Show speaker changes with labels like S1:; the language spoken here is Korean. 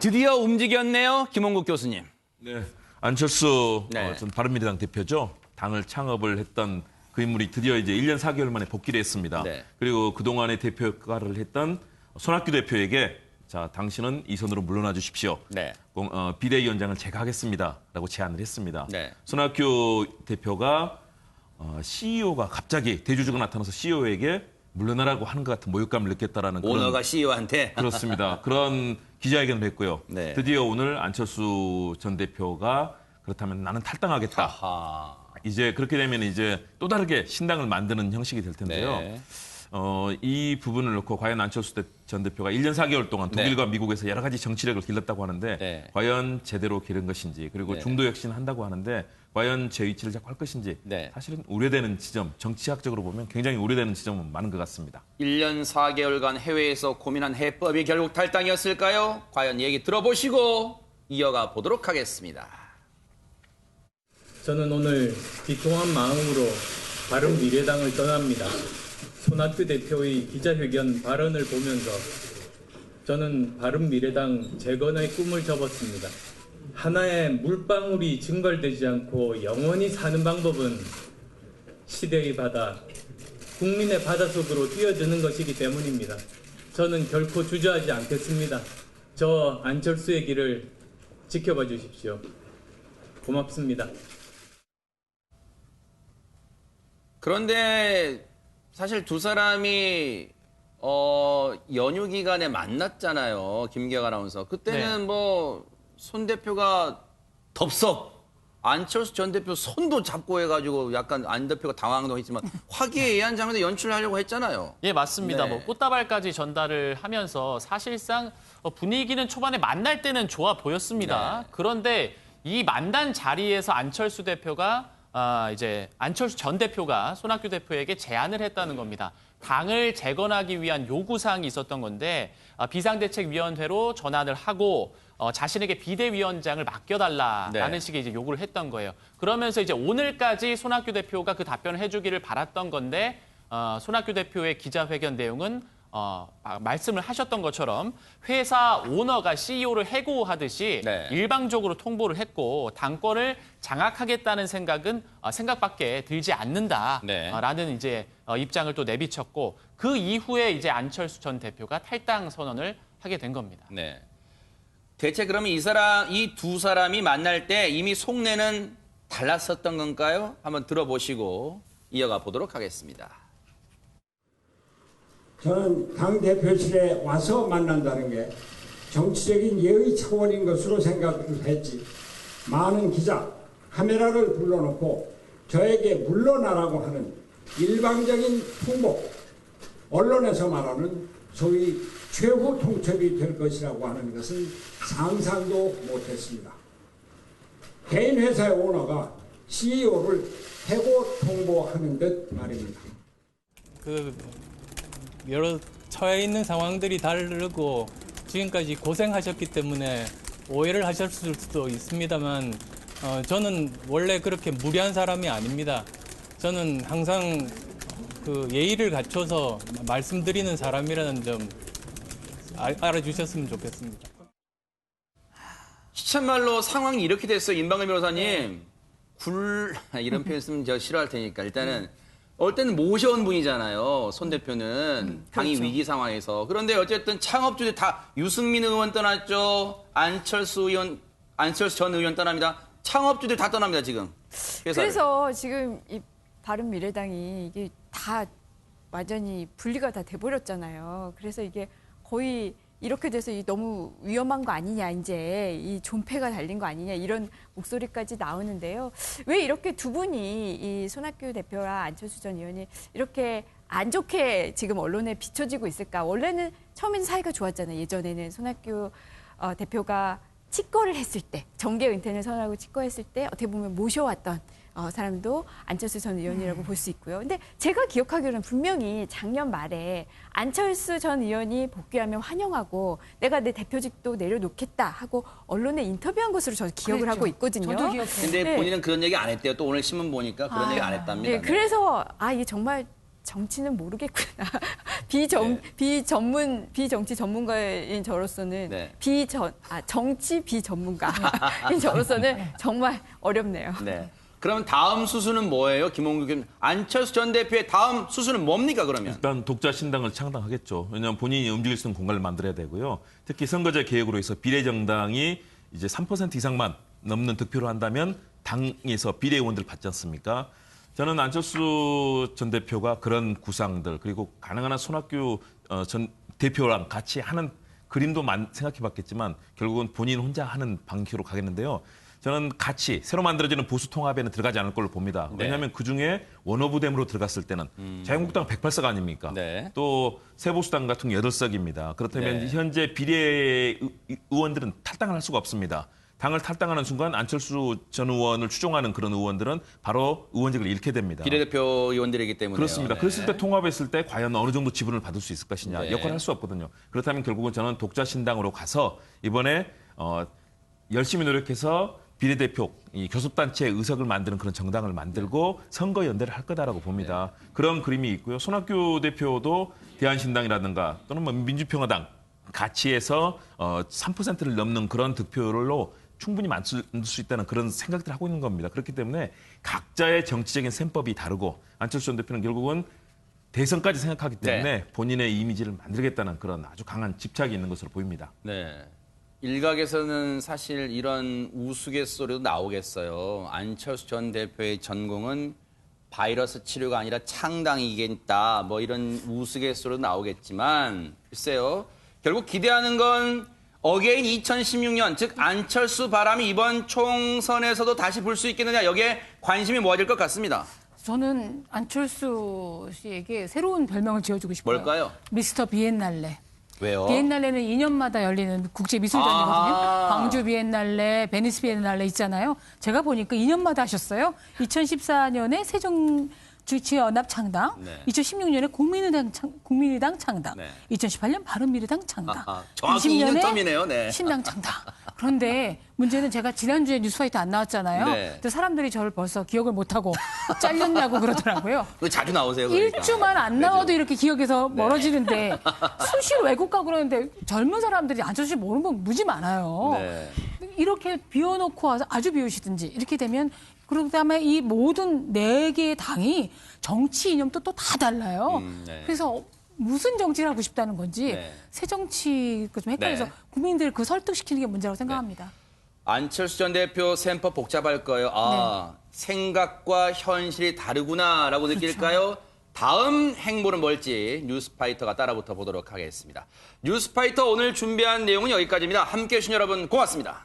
S1: 드디어 움직였네요, 김홍국 교수님.
S2: 네, 안철수
S1: 네.
S2: 전 바른미래당 대표죠. 당을 창업을 했던 그 인물이 드디어 이제 1년 4개월 만에 복귀를 했습니다.
S1: 네.
S2: 그리고 그동안의 대표 역할을 했던 손학규 대표에게 자, 당신은 이 선으로 물러나 주십시오.
S1: 네.
S2: 비대위원장을 제가 하겠습니다라고 제안을 했습니다.
S1: 네.
S2: 손학규 대표가 CEO가 갑자기 대주주가 나타나서 CEO에게 물러나라고 하는 것 같은 모욕감을 느꼈다라는
S1: 오너가 CEO한테.
S2: 그렇습니다. 그런 기자회견을 했고요.
S1: 네.
S2: 드디어 오늘 안철수 전 대표가 그렇다면 나는 탈당하겠다.
S1: 아하.
S2: 이제 그렇게 되면 이제 또 다르게 신당을 만드는 형식이 될 텐데요.
S1: 네.
S2: 이 부분을 놓고 과연 안철수 전 대표가 1년 4개월 동안 독일과 미국에서 여러 가지 정치력을 길렀다고 하는데
S1: 네.
S2: 과연 제대로 기른 것인지 그리고
S1: 네.
S2: 중도 혁신 한다고 하는데 과연 제 위치를 잡고 할 것인지
S1: 네.
S2: 사실은 우려되는 지점, 정치학적으로 보면 굉장히 우려되는 지점은 많은 것 같습니다.
S1: 1년 4개월간 해외에서 고민한 해법이 결국 탈당이었을까요? 과연 얘기 들어보시고 이어가 보도록 하겠습니다.
S3: 저는 오늘 비통한 마음으로 바른미래당을 떠납니다. 손학규 대표의 기자회견 발언을 보면서 저는 바른미래당 재건의 꿈을 접었습니다. 하나의 물방울이 증발되지 않고 영원히 사는 방법은 시대의 바다, 국민의 바닷속으로 뛰어드는 것이기 때문입니다. 저는 결코 주저하지 않겠습니다. 저 안철수의 길을 지켜봐 주십시오. 고맙습니다.
S1: 그런데 사실 두 사람이 연휴 기간에 만났잖아요. 김기혁 아나운서. 그때는 뭐 손 대표가 덥석 안철수 전 대표 손도 잡고 해가지고 약간 안 대표가 당황도 했지만 화기애애한 장면을 연출하려고 했잖아요.
S4: 예, 맞습니다.
S1: 네.
S4: 뭐 꽃다발까지 전달을 하면서 사실상 분위기는 초반에 만날 때는 좋아 보였습니다.
S1: 네.
S4: 그런데 이 만난 자리에서 안철수 대표가 이제 안철수 전 대표가 손학규 대표에게 제안을 했다는 겁니다. 당을 재건하기 위한 요구사항이 있었던 건데 비상대책위원회로 전환을 하고 자신에게 비대위원장을 맡겨달라라는
S1: 네.
S4: 식의 이제 요구를 했던 거예요. 그러면서 이제 오늘까지 손학규 대표가 그 답변을 해주기를 바랐던 건데 손학규 대표의 기자회견 내용은 말씀을 하셨던 것처럼 회사 오너가 CEO를 해고하듯이
S1: 네.
S4: 일방적으로 통보를 했고 당권을 장악하겠다는 생각은 생각밖에 들지 않는다라는
S1: 네.
S4: 이제 입장을 또 내비쳤고 그 이후에 이제 안철수 전 대표가 탈당 선언을 하게 된 겁니다.
S1: 네. 대체 그러면 이 두 사람이 만날 때 이미 속내는 달랐었던 건가요? 한번 들어보시고 이어가 보도록 하겠습니다.
S5: 저는 당대표실에 와서 만난다는 게 정치적인 예의 차원인 것으로 생각을 했지. 많은 기자, 카메라를 불러놓고 저에게 물러나라고 하는 일방적인 통보, 언론에서 말하는 소위 최후 통첩이 될 것이라고 하는 것은 상상도 못했습니다. 개인 회사의 오너가 CEO를 해고 통보하는 듯 말입니다.
S3: 여러 처해 있는 상황들이 다르고 지금까지 고생하셨기 때문에 오해를 하셨을 수도 있습니다만 저는 원래 그렇게 무리한 사람이 아닙니다. 저는 항상 그 예의를 갖춰서 말씀드리는 사람이라는 점 알아주셨으면 좋겠습니다.
S1: 시참말로 상황이 이렇게 됐어요. 임방근 변호사님. 이런 표현 쓰면 제가 싫어할 테니까 일단은 어떨 때는 모셔온 분이잖아요. 손 대표는 당이
S6: 그렇죠.
S1: 위기 상황에서. 그런데 어쨌든 창업주들 다 유승민 의원 떠났죠. 안철수 전 의원 떠납니다. 창업주들 다 떠납니다, 지금. 회사를.
S6: 그래서 지금 이 바른미래당이 이게 다 완전히 분리가 다 돼버렸잖아요. 그래서 이게 거의 이렇게 돼서 너무 위험한 거 아니냐, 이제 이 존폐가 달린 거 아니냐 이런 목소리까지 나오는데요. 왜 이렇게 두 분이 이 손학규 대표와 안철수 전 의원이 이렇게 안 좋게 지금 언론에 비춰지고 있을까? 원래는 처음에는 사이가 좋았잖아요. 예전에는 손학규 대표가 치과를 했을 때, 정계 은퇴를 선언하고 치과했을 때 어떻게 보면 모셔왔던 사람도 안철수 전 의원이라고 볼 수 있고요. 근데 제가 기억하기로는 분명히 작년 말에 안철수 전 의원이 복귀하면 환영하고 내가 내 대표직도 내려놓겠다 하고 언론에 인터뷰한 것으로 저는 기억을 하고 있거든요.
S7: 저도 기억해요.
S1: 근데
S6: 네.
S1: 본인은 그런 얘기 안 했대요. 또 오늘 신문 보니까 그런 얘기 안 했답니다.
S6: 네, 그래서 이게 정말 정치는 모르겠구나. 비정치 전문가인 저로서는
S1: 네.
S6: 정치 비전문가인 저로서는 정말 어렵네요.
S1: 네. 그럼 다음 수순은 뭐예요? 김홍규 교수님. 안철수 전 대표의 다음 수순은 뭡니까, 그러면?
S2: 일단 독자 신당을 창당하겠죠. 왜냐하면 본인이 움직일 수 있는 공간을 만들어야 되고요. 특히 선거제 개혁으로 해서 비례정당이 이제 3% 이상만 넘는 득표를 한다면 당에서 비례의원들을 받지 않습니까? 저는 안철수 전 대표가 그런 구상들 그리고 가능한 한 손학규 전 대표랑 같이 하는 그림도 생각해봤겠지만 결국은 본인 혼자 하는 방식으로 가겠는데요. 저는 같이 새로 만들어지는 보수 통합에는 들어가지 않을 걸로 봅니다. 왜냐하면 그중에 원오브댐으로 들어갔을 때는 자유한국당 108석 아닙니까?
S1: 네.
S2: 또 새보수당 같은 8석입니다. 그렇다면
S1: 네.
S2: 현재 비례 의원들은 탈당을 할 수가 없습니다. 당을 탈당하는 순간 안철수 전 의원을 추종하는 그런 의원들은 바로 의원직을 잃게 됩니다.
S1: 비례대표 의원들이기 때문에.
S2: 그렇습니다.
S1: 네.
S2: 그랬을 때 통합했을 때 과연 어느 정도 지분을 받을 수 있을 것이냐
S1: 네.
S2: 역할을 할 수 없거든요. 그렇다면 결국은 저는 독자 신당으로 가서 이번에 열심히 노력해서 비례대표, 이 교섭단체의 의석을 만드는 그런 정당을 만들고 선거연대를 할 거다라고 봅니다. 그런 그림이 있고요. 손학규 대표도 대한신당이라든가 또는 뭐 민주평화당 같이 해서 3%를 넘는 그런 득표로 충분히 만들 수 있다는 그런 생각들을 하고 있는 겁니다. 그렇기 때문에 각자의 정치적인 셈법이 다르고 안철수 전 대표는 결국은 대선까지 생각하기 때문에 본인의 이미지를 만들겠다는 그런 아주 강한 집착이 있는 것으로 보입니다.
S1: 네. 일각에서는 사실 이런 우스갯소리도 나오겠어요. 안철수 전 대표의 전공은 바이러스 치료가 아니라 창당이겠다. 뭐 이런 우스갯소리도 나오겠지만 글쎄요. 결국 기대하는 건 어게인 2016년, 즉 안철수 바람이 이번 총선에서도 다시 불 수 있겠느냐. 여기에 관심이 모아질 것 같습니다.
S7: 저는 안철수 씨에게 새로운 별명을 지어주고 싶어요.
S1: 뭘까요?
S7: 미스터 비엔날레.
S1: 왜요?
S7: 비엔날레는 2년마다 열리는 국제미술전이거든요. 광주 비엔날레, 베니스 비엔날레 있잖아요. 제가 보니까 2년마다 하셨어요. 2014년에 새정치연합 창당, 2016년에 국민의당 창당, 2018년 바른미래당 창당,
S1: 정확히 2년 텀이네요. 네.
S7: 신당 창당. 그런데 문제는 제가 지난주에 뉴스파이터 안 나왔잖아요.
S1: 네.
S7: 근데 사람들이 저를 벌써 기억을 못하고 잘렸냐고 그러더라고요.
S1: 자주 나오세요. 그러니까.
S7: 1주만 안 나와도 이렇게 기억에서 멀어지는데 수시로 외국 가고 그러는데 젊은 사람들이 안철수 씨 모르는 분 무지 많아요.
S1: 네.
S7: 이렇게 비워놓고 와서 아주 비우시든지 이렇게 되면 그다음에 이 모든 4개의 당이 정치 이념도 또 다 달라요.
S1: 네.
S7: 그래서 무슨 정치를 하고 싶다는 건지
S1: 네.
S7: 새 정치가 좀 헷갈려서
S1: 네.
S7: 국민들을 그 설득시키는 게 문제라고 생각합니다.
S1: 안철수 전 대표 셈법 복잡할 거예요. 생각과 현실이 다르구나라고 느낄까요? 다음 행보는 뭘지 뉴스파이터가 따라붙어 보도록 하겠습니다. 뉴스파이터 오늘 준비한 내용은 여기까지입니다. 함께해 주신 여러분 고맙습니다.